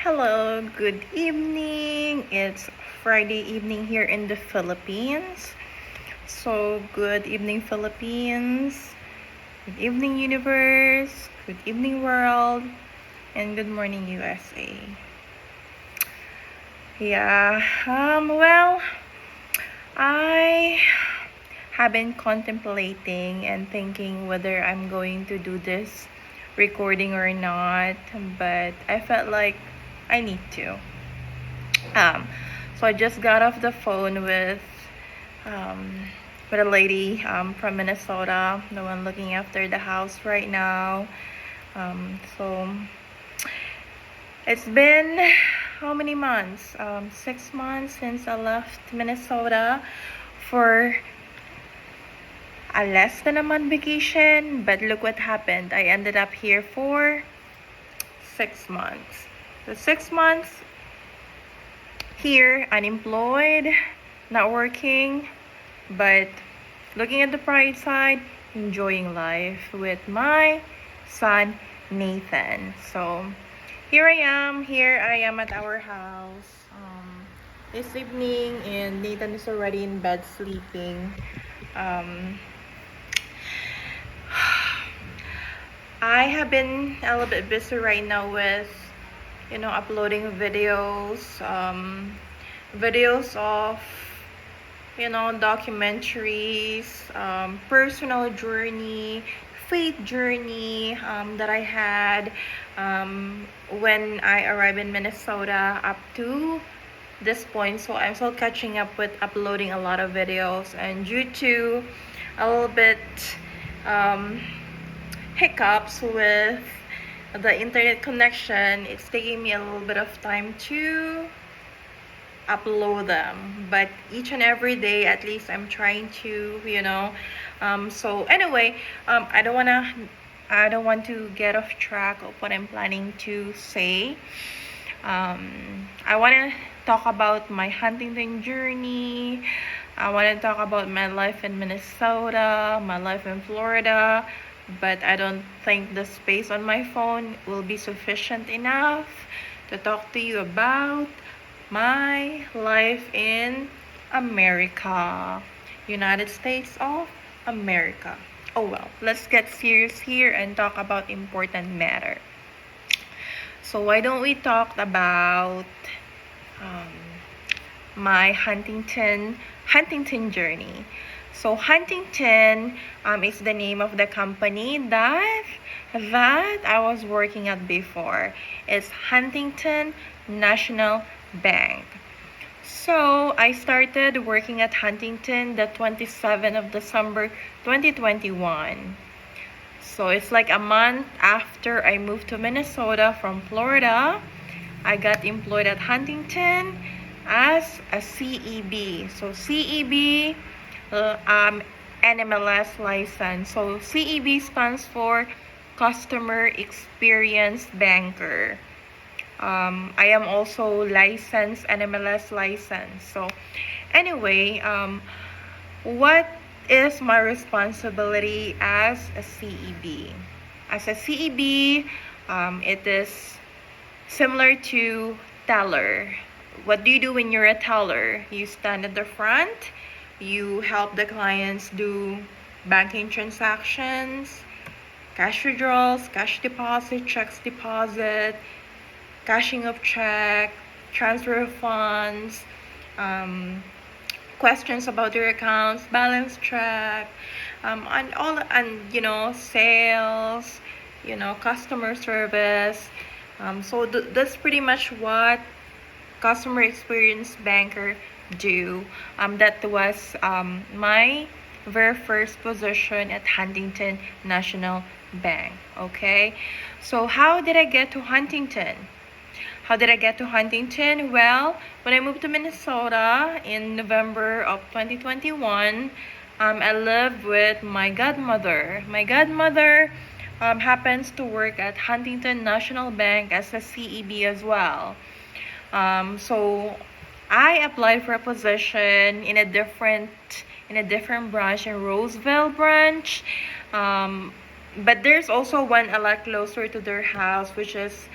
Hello, good evening. It's Friday evening here in the Philippines. So, good evening, Philippines. Good evening, universe. Good evening, world. And good morning, USA. Well, I have been contemplating and thinking whether I'm going to do this recording or not, but I felt like I need to. So I just got off the phone um, with a lady from Minnesota, the one looking after the house right now. So it's been how many months? 6 months since I left Minnesota for a less than a month vacation. But look what happened. I ended up here for 6 months. So 6 months here, unemployed, not working, but looking at the bright side, enjoying life with my son Nathan. So here I am at our house this evening, and Nathan is already in bed sleeping. I have been a little bit busy right now with uploading videos of documentaries, personal journey, faith journey that I had when I arrived in Minnesota up to this point. So I'm still catching up with uploading a lot of videos, and due to a little bit hiccups with the internet connection, it's taking me a little bit of time to upload them, but each and every day at least I'm trying to so anyway, I don't want to get off track of what I'm planning to say. I want to talk about my Huntington journey. I want to talk about my life in Minnesota, my life in Florida, but I don't think the space on my phone will be sufficient enough to talk to you about my life in America, United States of America. Oh well, let's get serious here and talk about important matter. So why don't we talk about my Huntington journey? So Huntington is the name of the company that I was working at before. It's Huntington National Bank. So I started working at Huntington the 27th of December 2021. So it's like a month after I moved to Minnesota from Florida. I got employed at Huntington as a CEB. So CEB, NMLS license. So CEB stands for Customer Experience Banker. I am also licensed, NMLS license. So anyway, what is my responsibility as a CEB? As a CEB, it is similar to teller. What do you do when you're a teller? You stand at the front, you help the clients do banking transactions, cash withdrawals, cash deposit, checks deposit, cashing of check, transfer of funds, questions about your accounts, balance check, and sales, customer service. So that's pretty much what customer experience banker do. That was my very first position at Huntington National Bank. Okay, so how did I get to Huntington? Well, when I moved to Minnesota in November of 2021, I lived with my godmother. My godmother happens to work at Huntington National Bank as a CEB as well. So I applied for a position in a different branch, in Roseville branch. But there's also one a lot closer to their house, which is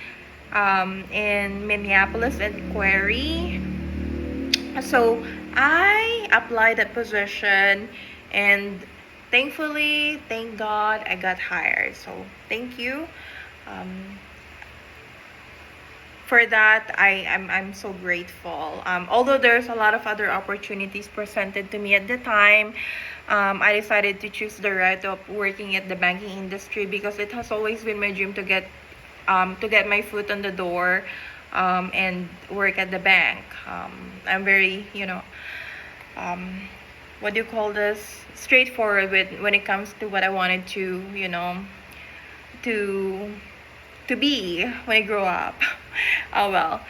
in Minneapolis and Quarry. So I applied that position, and thankfully, thank God, I got hired. So thank you. Um, for that, I'm so grateful. Although there's a lot of other opportunities presented to me at the time, I decided to choose the route of working at the banking industry because it has always been my dream to get my foot on the door, and work at the bank. I'm very, what do you call this? Straightforward when it comes to what I wanted to, to to be when I grow up. Oh well.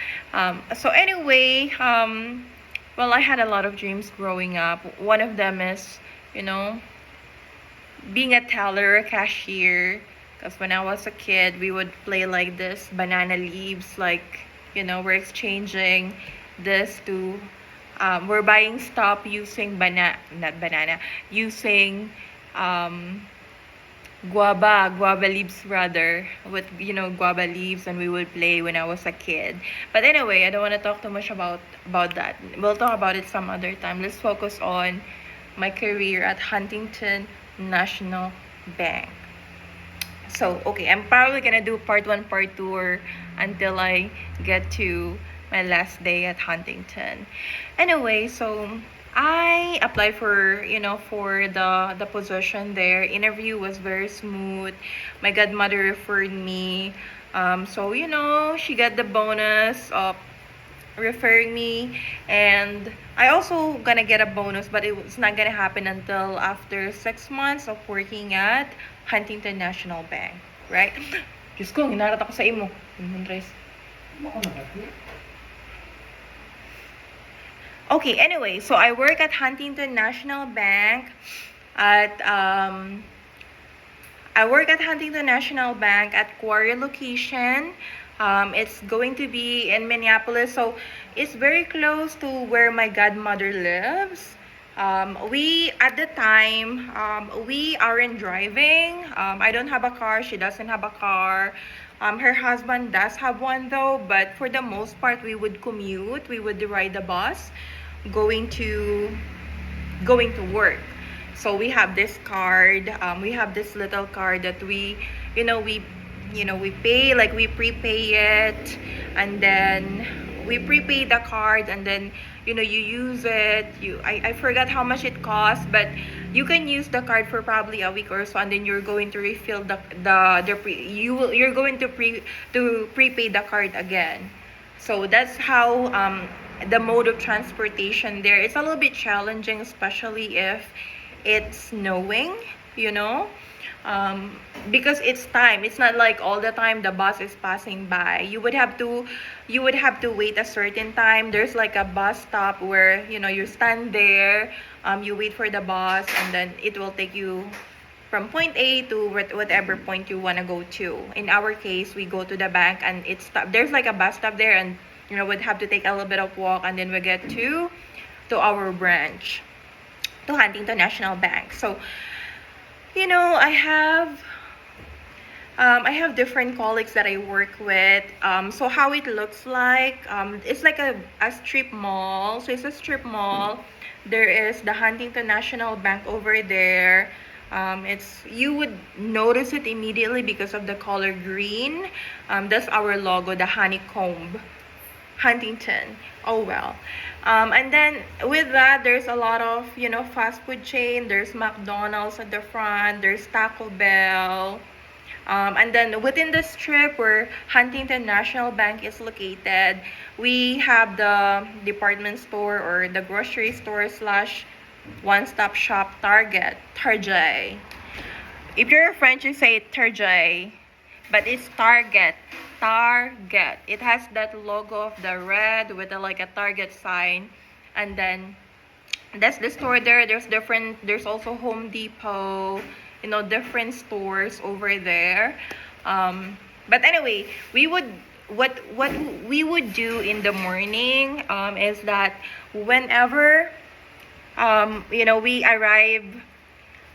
So anyway, well, I had a lot of dreams growing up. One of them is, you know, being a teller, a cashier. Because when I was a kid, we would play like this banana leaves, like, we're exchanging this to, we're buying stuff using not banana, using guava leaves rather, with guava leaves, and we would play when I was a kid. But anyway, I don't want to talk too much about that. We'll talk about it some other time. Let's focus on my career at Huntington National Bank. So okay, I'm probably gonna do part 1, part 2, or until I get to my last day at Huntington. Anyway, so I applied for the position there. Interview was very smooth. My godmother referred me. So she got the bonus of referring me, and I also gonna get a bonus, but it's not gonna happen until after 6 months of working at Huntington National Bank, right? Diyos ko, hinarat ako sa imo. Okay, anyway, so I work at Huntington National Bank at Quarry location. It's going to be in Minneapolis, so it's very close to where my godmother lives. We at the time, we aren't driving. I don't have a car. She doesn't have a car. Her husband does have one though, but for the most part, we would commute. We would ride the bus, going to work. So we have this card. We have this little card that we pay, like we prepay it, and then we prepay the card, and then you use it. I forgot how much it costs, but you can use the card for probably a week or so, and then you're going to refill you're going to prepay the card again. So that's how the mode of transportation there. It's a little bit challenging, especially if it's snowing, because it's time. It's not like all the time the bus is passing by. You would have to wait a certain time. There's like a bus stop where you stand there, you wait for the bus, and then it will take you from point A to whatever point you want to go to. In our case, we go to the bank, and there's like a bus stop there, and we'd have to take a little bit of walk, and then we get to our branch, to Huntington National Bank. So I have different colleagues that I work with. So how it looks like, it's like a strip mall. So it's a strip mall. There is the Huntington National Bank over there. You would notice it immediately because of the color green. That's our logo, the honeycomb. Huntington. Oh well. And then with that, there's a lot of fast food chain. There's McDonald's at the front. There's Taco Bell. And then within the strip where Huntington National Bank is located, we have the department store, or the grocery store / one-stop shop Target. If you're French, you say Target, but it's Target. It has that logo of the red with like a Target sign, and then that's the store there. There's also Home Depot, different stores over there. But anyway, what we would do in the morning is that whenever we arrive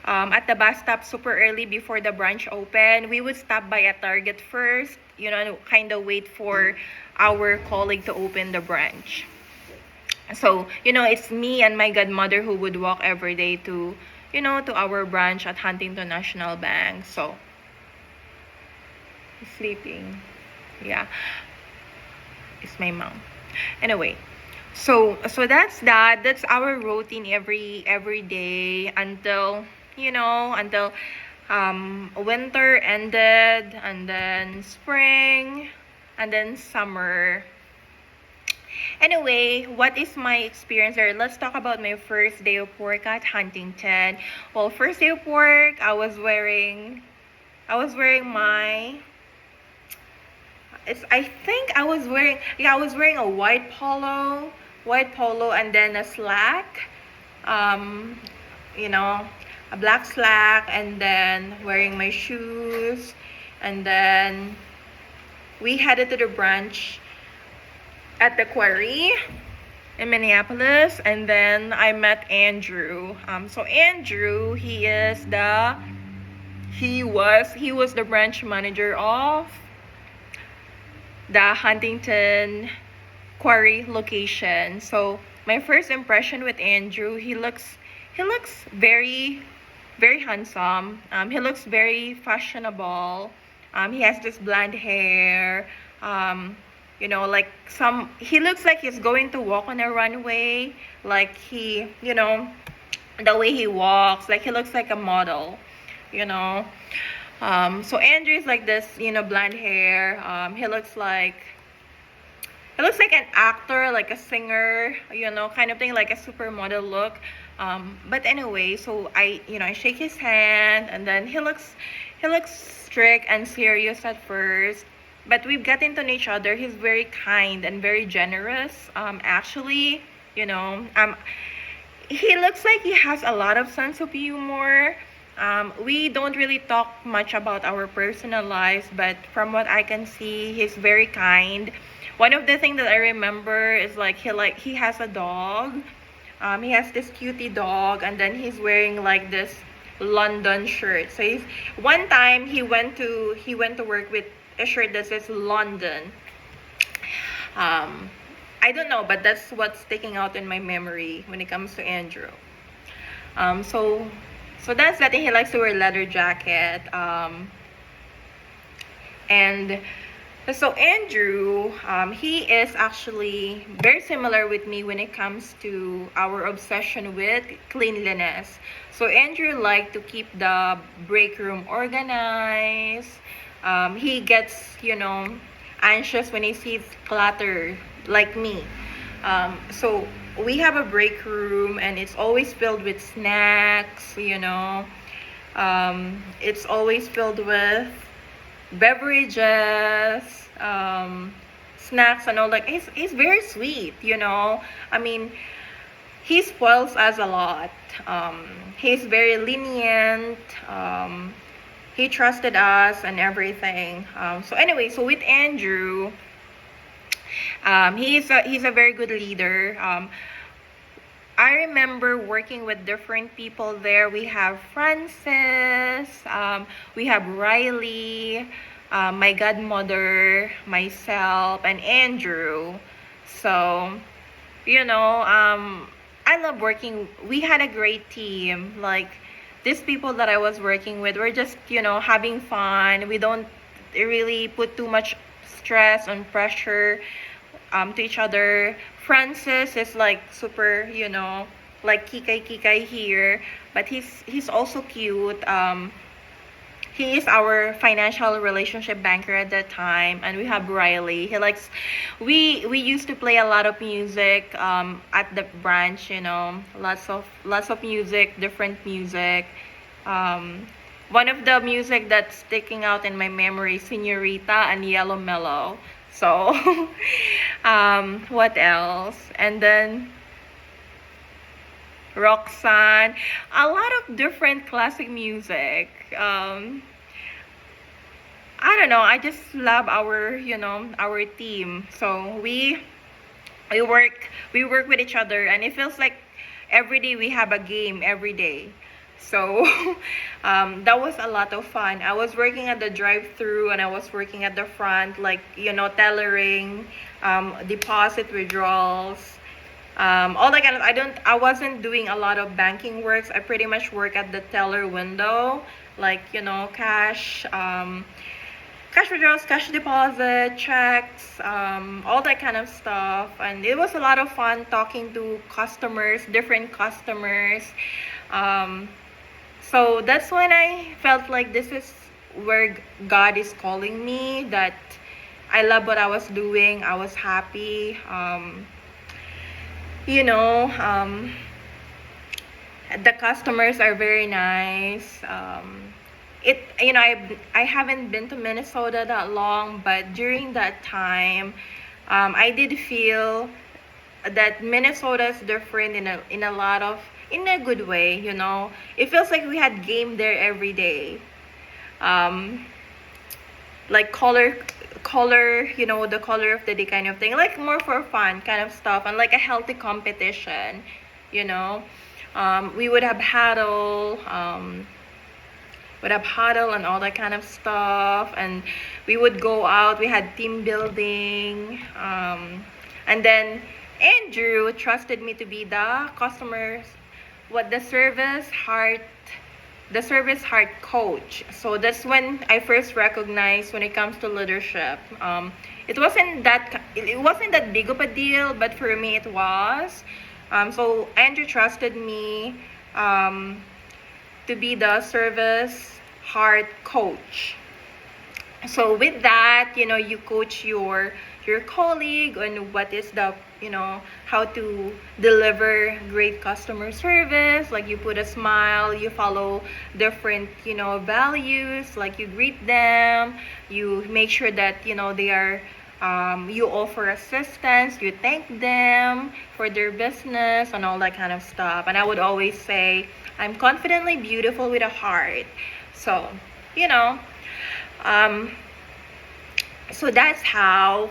at the bus stop super early before the branch open. We would stop by a Target first, kind of wait for our colleague to open the branch. So, it's me and my godmother who would walk every day to our branch at Huntington National Bank. So, sleeping. Yeah. It's my mom. Anyway, so that's that. That's our routine every day until winter ended, and then spring, and then summer. Anyway, what is my experience there? Let's talk about my first day of work at Huntington. Well, first day of work, my I think I was wearing a white polo, and then a slack, um, you know, a black slack, and then wearing my shoes, and then we headed to the branch at the quarry in Minneapolis, and then I met Andrew. So Andrew, he was the branch manager of the Huntington quarry location. So my first impression with Andrew, he looks very very handsome. He looks very fashionable. He has this blonde hair. He looks like he's going to walk on a runway. Like the way he walks, like he looks like a model. So Andrew is like this, blonde hair. He looks like an actor, like a singer, kind of thing, like a supermodel look. But anyway, so I shake his hand, and then he looks strict and serious at first. But we've gotten to know each other. He's very kind and very generous. Actually, he looks like he has a lot of sense of humor. We don't really talk much about our personal lives, but from what I can see, he's very kind. One of the things that I remember is he has a dog. He has this cutie dog, and then he's wearing like this London shirt. So one time he went to work with a shirt that says London. I don't know, but that's what's sticking out in my memory when it comes to Andrew. So that's that. He likes to wear leather jacket. And so Andrew, he is actually very similar with me when it comes to our obsession with cleanliness. So Andrew liked to keep the break room organized. He gets, anxious when he sees clutter, like me. So we have a break room, and it's always filled with snacks. It's always filled with beverages, snacks, and all. Like he's very sweet. I mean, he spoils us a lot. He's very lenient. He trusted us and everything. So anyway, so with Andrew, he's a very good leader. I remember working with different people there. We have Francis, we have Riley, my godmother, myself, and Andrew. So, I love working. We had a great team. Like, these people that I was working with were just, having fun. We don't really put too much stress and pressure to each other. Francis is like super, like kikay here, but he's also cute. He is our financial relationship banker at that time, and we have Riley. We used to play a lot of music at the branch, lots of music, different music. One of the music that's sticking out in my memory is Senorita and Yellow Mellow. So, what else? And then Roxanne, a lot of different classic music. I don't know. I just love our team. So we work with each other, and it feels like every day we have a game every day. So that was a lot of fun. I was working at the drive-through and I was working at the front, like, tellering, deposit withdrawals, all that kind of. I wasn't doing a lot of banking works. I pretty much work at the teller window, like, cash withdrawals, cash deposit, checks, all that kind of stuff. And it was a lot of fun talking to customers, different customers. So that's when I felt like this is where God is calling me, that I love what I was doing. I was happy. You know, the customers are very nice. I haven't been to Minnesota that long, but during that time, I did feel that Minnesota is different in a lot of, in a good way. It feels like we had game there every day. Like color, the color of the day kind of thing, like more for fun kind of stuff, and like a healthy competition. We would have huddle, and all that kind of stuff, and we would go out. We had team building, and then Andrew trusted me to be the service heart coach. So that's when I first recognized, when it comes to leadership, it wasn't that big of a deal, but for me it was. So Andrew trusted me to be the service heart coach. So with that, you coach your colleague on what is the, how to deliver great customer service. Like, you put a smile, you follow different, values, like you greet them, you make sure that, they are, you offer assistance, you thank them for their business and all that kind of stuff. And I would always say, I'm confidently beautiful with a heart. So, so that's how,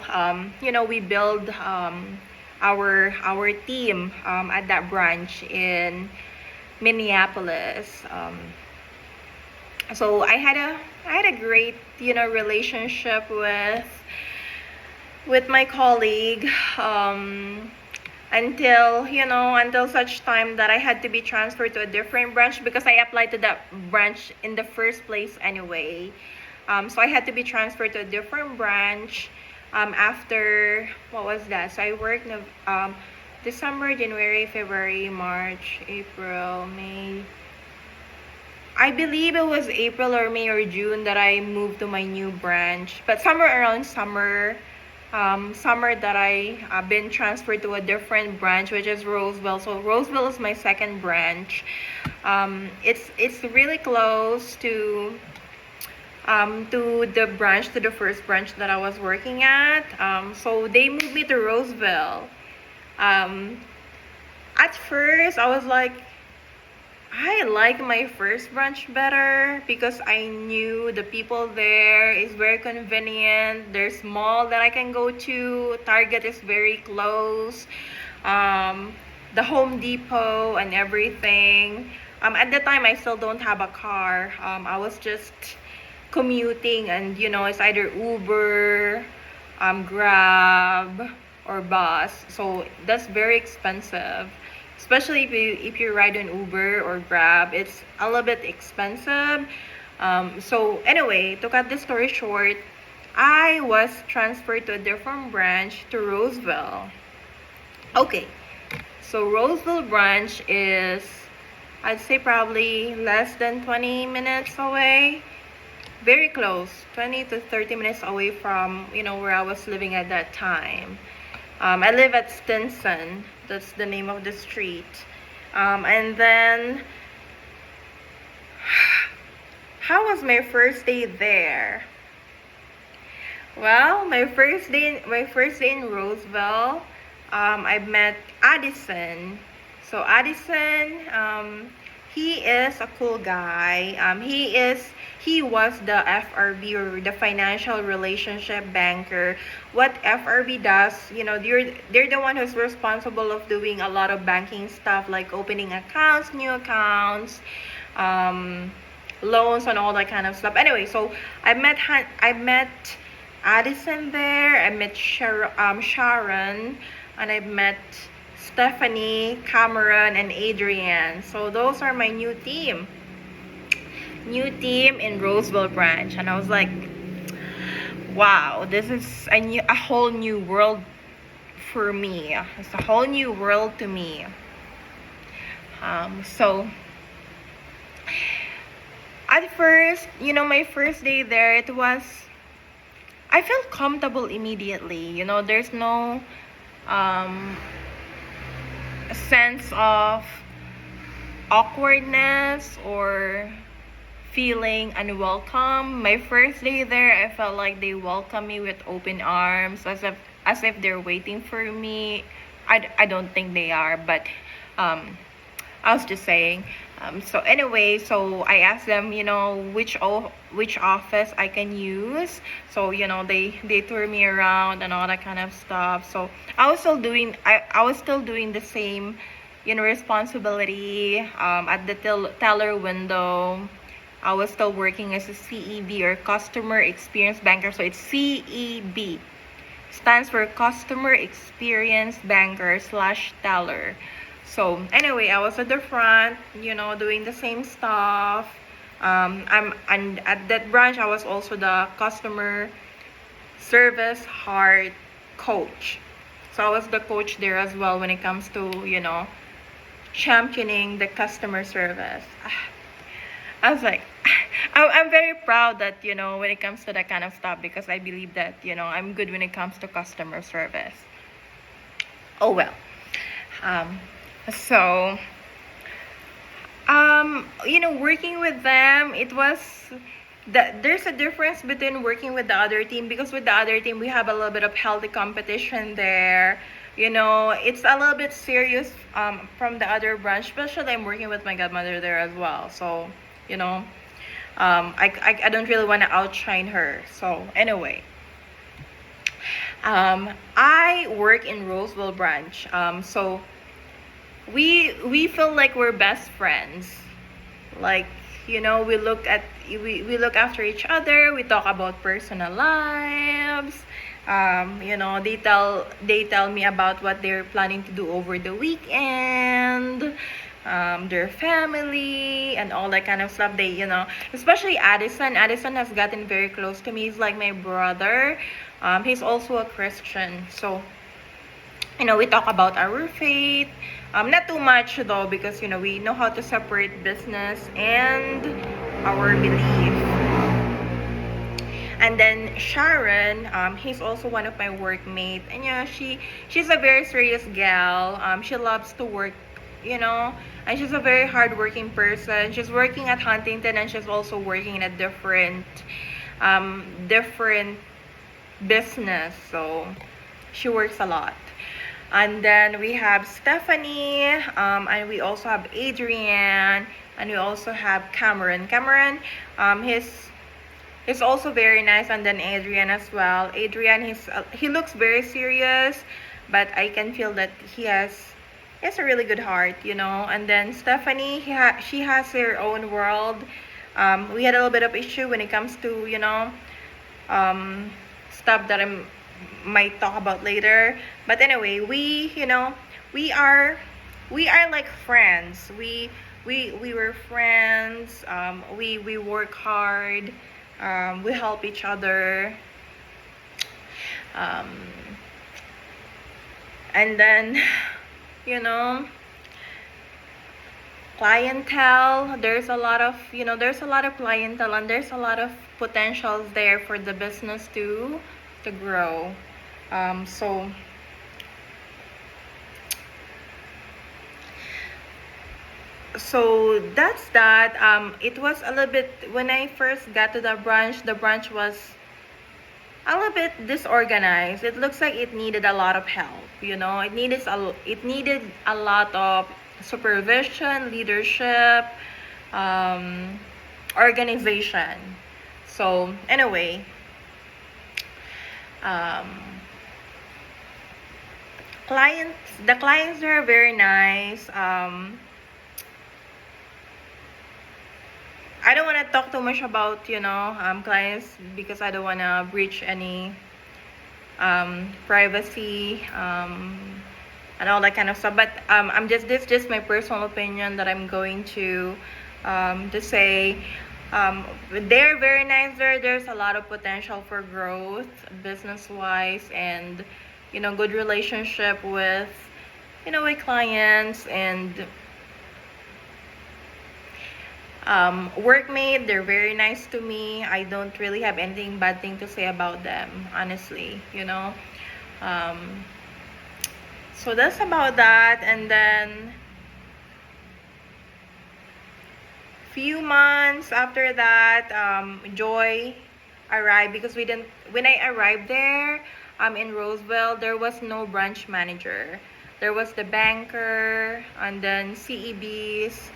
we build our team at that branch in Minneapolis. So I had a great, relationship with my colleague, until such time that I had to be transferred to a different branch, because I applied to that branch in the first place anyway. So I had to be transferred to a different branch after, what was that? So I worked December, January, February, March, April, May. I believe it was April or May or June that I moved to my new branch. But somewhere around summer that I been transferred to a different branch, which is Roseville. So Roseville is my second branch. It's really close to the first branch that I was working at. So they moved me to Roseville. At first, I was like, I like my first branch better, because I knew the people there is very convenient. There's mall that I can go to. Target is very close. The Home Depot and everything. At the time, I still don't have a car. I was just commuting, and it's either Uber, Grab, or bus. So that's very expensive, especially if you ride an Uber or Grab. It's a little bit expensive. So anyway, to cut the story short, I was transferred to a different branch, to Roseville. Okay, so Roseville branch is, I'd say, probably less than 20 minutes away. Very close, 20 to 30 minutes away from, where I was living at that time. I live at Stinson. That's the name of the street. And then, how was my first day there? Well, my first day in Roseville, I met Addison. So Addison, he is a cool guy. He was the FRB, or the financial relationship banker. What FRB does, they're the one who's responsible of doing a lot of banking stuff, like opening accounts, new accounts, um, loans and all that kind of stuff. Anyway, so I met Addison there. I met Sharon, and I met Stephanie, Cameron, and Adrienne. So those are my new team. New team in Roseville branch, and I was like, wow, this is a whole new world for me. It's a whole new world to me. So at first, my first day there, I felt comfortable immediately. There's no sense of awkwardness or feeling unwelcome. My first day there, I felt like they welcomed me with open arms, as if they're waiting for me. I don't think they are, but I was just saying. So anyway, so I asked them, which office I can use. So they tour me around and all that kind of stuff. So I was still doing the same, responsibility at the teller window. I was still working as a CEB, or Customer Experience Banker. So it's CEB, stands for Customer Experience Banker / Teller. So anyway, I was at the front, doing the same stuff. And at that branch, I was also the customer service heart coach. So I was the coach there as well when it comes to, championing the customer service. I was like, I'm very proud that, when it comes to that kind of stuff, because I believe that, I'm good when it comes to customer service. Oh well. So, working with them, there's a difference between working with the other team, because with the other team, we have a little bit of healthy competition there. It's a little bit serious from the other branch, especially I'm working with my godmother there as well. So, I don't really want to outshine her. So anyway, I work in Roseville branch. So we feel like we're best friends. Like, we look after each other. We talk about personal lives. They tell me about what they're planning to do over the weekend, their family, and all that kind of stuff. They, especially Addison. Addison has gotten very close to me. He's like my brother. He's also a Christian. So, we talk about our faith. Not too much though, because we know how to separate business and our belief. And then Sharon, he's also one of my workmates, and she's a very serious gal. She loves to work, and she's a very hardworking person. She's working at Huntington, and she's also working in a different business. So she works a lot. And then we have Stephanie, and we also have Adrienne, and we also have Cameron. Cameron, he's also very nice, and then Adrienne as well. Adrienne, he looks very serious, but I can feel that he has a really good heart, And then Stephanie, she has her own world. We had a little bit of issue when it comes to, stuff that I might talk about later. But anyway, we are like friends. We were friends. We work hard. We help each other. And then, clientele. There's a lot of clientele, and there's a lot of potentials there for the business to grow. So that's that. It was a little bit, when I first got to the branch was a little bit disorganized. It looks like it needed a lot of help. It needed a lot of supervision, leadership, organization. So anyway, the clients are very nice. I don't want to talk too much about, clients, because I don't want to breach any privacy, and all that kind of stuff. But this just my personal opinion that I'm going to say. They're very nice there. There's a lot of potential for growth business wise, and good relationship with with clients, and workmate. They're very nice to me. I don't really have anything bad thing to say about them, honestly. So that's about that. And then few months after that, Joy arrived, because when I arrived there, in Roseville, there was no branch manager. There was the banker, and then CEBs.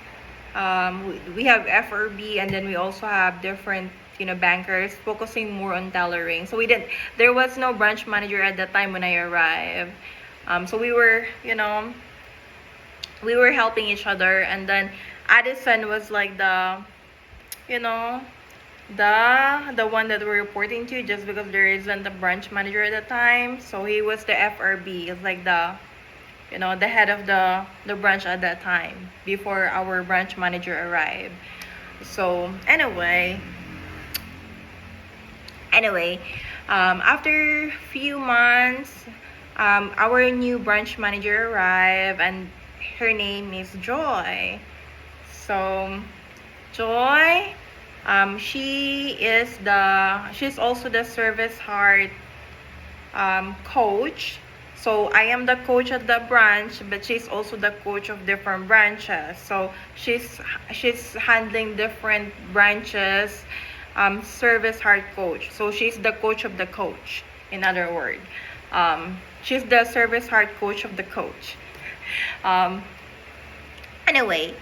We have FRB, and then we also have different bankers focusing more on tailoring. So there was no branch manager at the time when I arrived. So we were helping each other. And then Addison was like the the one that we're reporting to, just because there isn't a branch manager at the time. So he was the FRB. It's like the the head of the branch at that time, before our branch manager arrived. So anyway, after few months, our new branch manager arrived, and her name is Joy. So Joy, she's also the service heart coach. So I am the coach at the branch, but she's also the coach of different branches. So she's handling different branches, service heart coach. So she's the coach of the coach. In other words, she's the service heart coach of the coach. Anyway,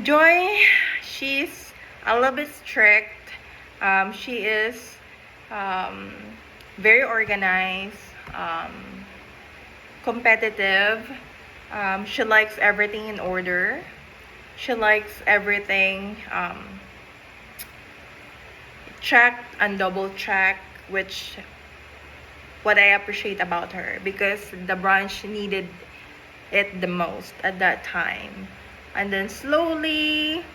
Joy, she's a little bit strict. She is very organized, competitive. She likes everything in order. She likes everything checked and double checked, which what I appreciate about her, because the branch needed it the most at that time. And then slowly,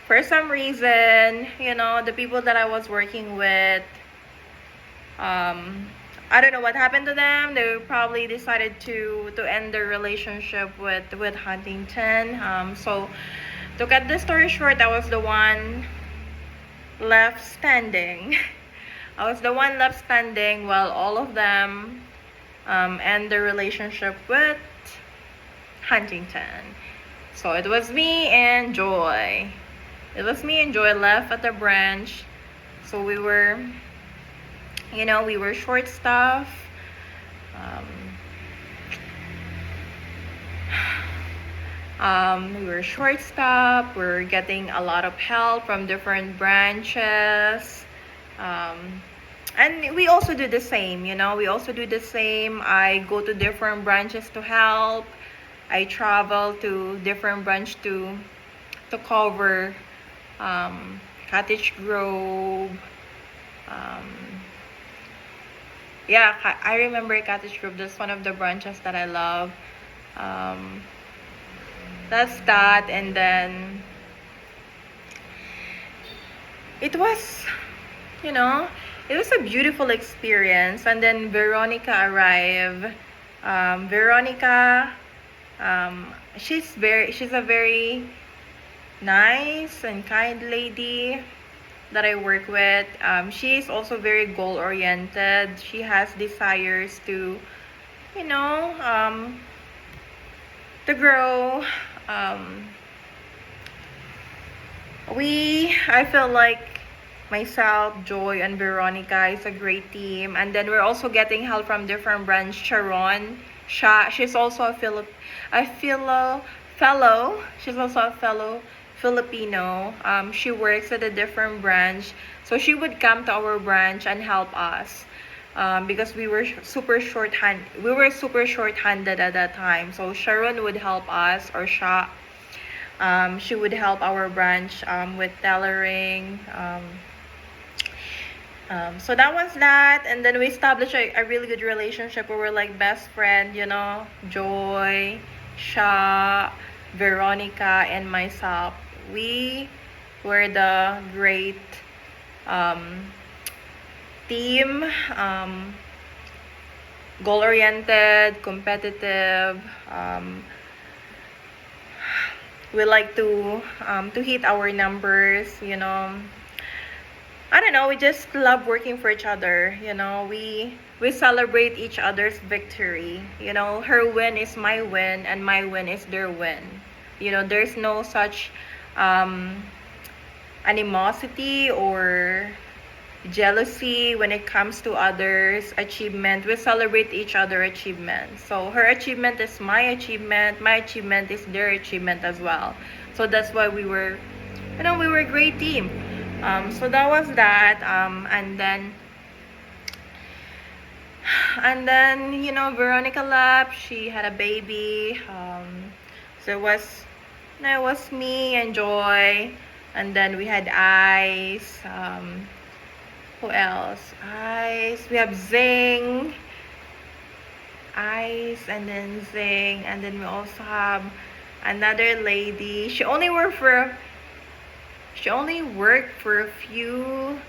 for some reason, the people that I was working with, I don't know what happened to them. They probably decided to end their relationship with Huntington. So to cut the story short, I was the one left standing. I was the one left standing while all of them end their relationship with Huntington. So it was me and Joy. It was me and Joy left at the branch. So we were short staffed. We were short staffed. We were getting a lot of help from different branches. And we also do the same, we also do the same. I go to different branches to help. I travel to different branch to cover Cottage Grove. Yeah, I remember Cottage Grove. That's one of the branches that I love. That's that. And then it was a beautiful experience. And then Veronica arrived. Veronica, she's a very nice and kind lady that I work with. She's also very goal oriented. She has desires to to grow. I feel like myself, Joy, and Veronica is a great team. And then we're also getting help from different branch. Sharon, she's also a fellow. She's also a fellow Filipino. She works at a different branch. So she would come to our branch and help us. Because we were super short-handed at that time. So Sharon would help us, or She would help our branch with tailoring. So that was that, and then we established a really good relationship. We were like best friend, you know, Joy, Sha, Veronica, and myself. We were the great um, team, goal-oriented, competitive. We like to hit our numbers, you know. I don't know, we just love working for each other, you know. We celebrate each other's victory. You know, her win is my win and my win is their win. You know, there's no such um animosity or jealousy when it comes to others' achievement. We celebrate each other achievements. So her achievement is my achievement is their achievement as well. So that's why we were, you know, we were a great team. So that was that. And then you know, Veronica left. She had a baby. So it was me and Joy, and then we had Ice. Who else? Ice. We have Zing. Ice, and then Zing, and then we also have another lady. She only worked for a few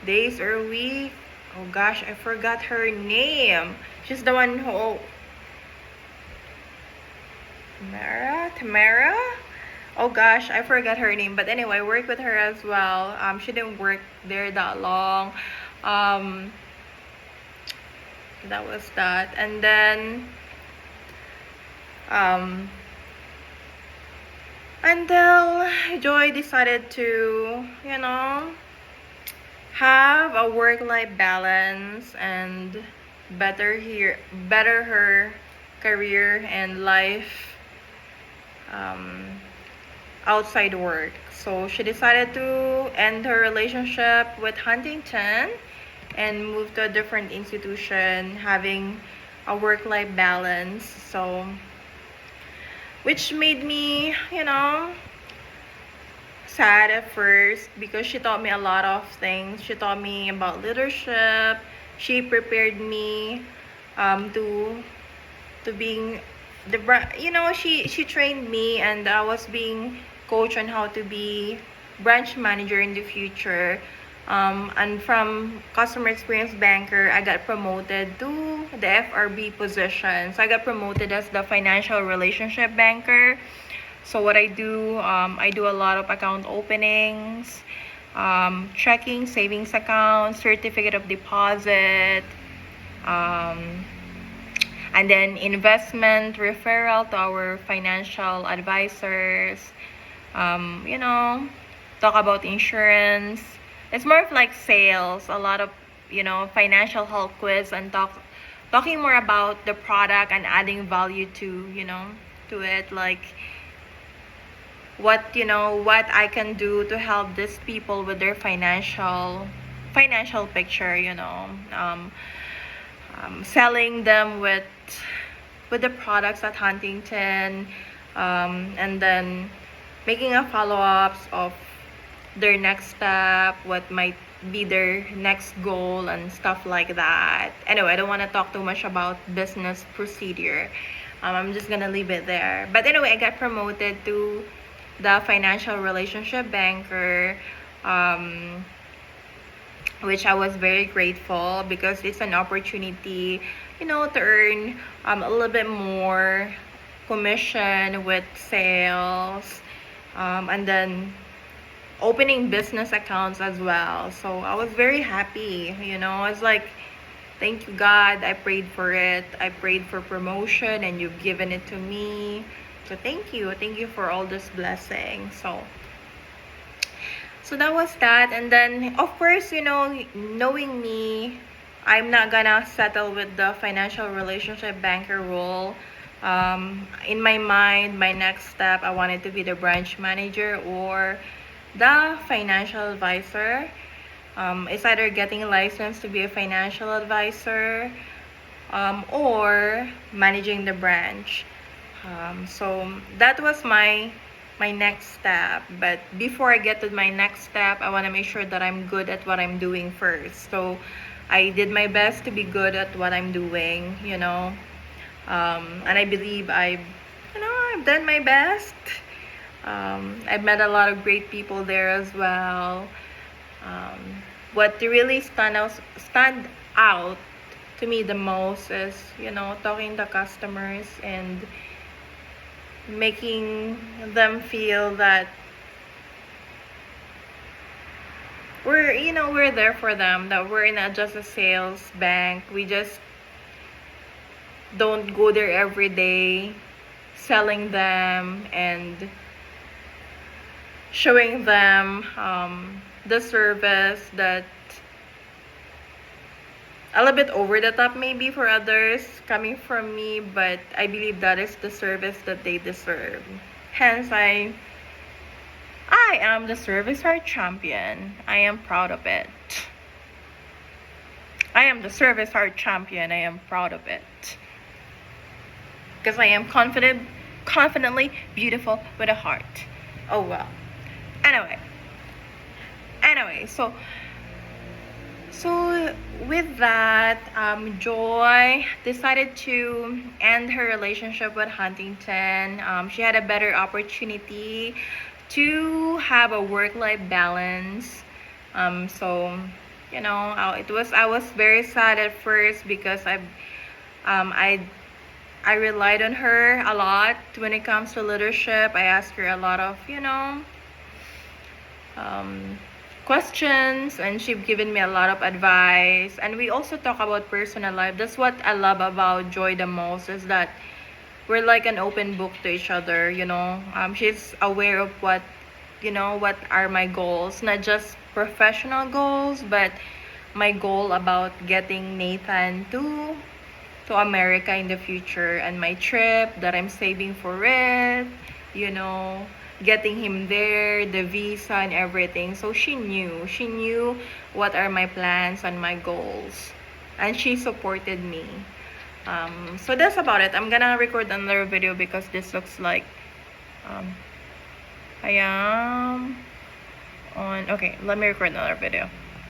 days or a week. Oh gosh, I forgot her name. She's the one who Tamara. Oh gosh, I forgot her name. But anyway, I worked with her as well. She didn't work there that long. That was that. And then until Joy decided to, you know, have a work-life balance and better her career and life outside work. So she decided to end her relationship with Huntington and move to a different institution, having a work-life balance. So, which made me, you know, sad at first because she taught me a lot of things. She taught me about leadership. She prepared me to being you know, she trained me, and I was being coached on how to be branch manager in the future. And from customer experience banker, I got promoted to the FRB position. So I got promoted as the financial relationship banker. So what I do a lot of account openings, checking savings accounts, certificate of deposit, and then investment referral to our financial advisors. You know, talk about insurance. It's more of like sales, a lot of, you know, financial health quiz, and talking more about the product and adding value to, you know, to it, like what, you know, what I can do to help these people with their financial picture, you know. Selling them with the products at Huntington, and then making a follow-ups of their next step, what might be their next goal and stuff like that. Anyway, I don't want to talk too much about business procedure. I'm just gonna leave it there. But anyway, I got promoted to the financial relationship banker, which I was very grateful because it's an opportunity, you know, to earn a little bit more commission with sales, and then opening business accounts as well. So I was very happy, you know. I was like, thank you God, I prayed for it. I prayed for promotion and you've given it to me. So thank you for all this blessing. So that was that. And then of course, you know, knowing me, I'm not gonna settle with the financial relationship banker role. In my mind, my next step, I wanted to be the branch manager or the financial advisor. It's either getting a license to be a financial advisor, or managing the branch. So that was my my next step. But before I get to my next step, I want to make sure that I'm good at what I'm doing first. So I did my best to be good at what I'm doing, and I believe I've done my best. I've met a lot of great people there as well. What really stand out to me the most is, talking to customers and making them feel that we're there for them, that we're not just a sales bank. We just don't go there every day selling them and showing them the service that a little bit over the top maybe for others coming from me, but I believe that is the service that they deserve. Hence, I am the service art champion. I am proud of it. I am the service art champion. I am proud of it. Because I am confidently beautiful with a heart. Oh well. Anyway, so with that, Joy decided to end her relationship with Huntington. She had a better opportunity to have a work-life balance. So I was very sad at first because I relied on her a lot when it comes to leadership. I asked her a lot of questions, and she's given me a lot of advice, and we also talk about personal life. That's what I love about Joy the most, is that we're like an open book to each other. She's aware of what are my goals, not just professional goals, but my goal about getting Nathan to America in the future, and my trip that I'm saving for it, getting him there, the visa and everything. So she knew what are my plans and my goals, and she supported me. So that's about it. I'm gonna record another video because this looks like I am on. Okay, let me record another video.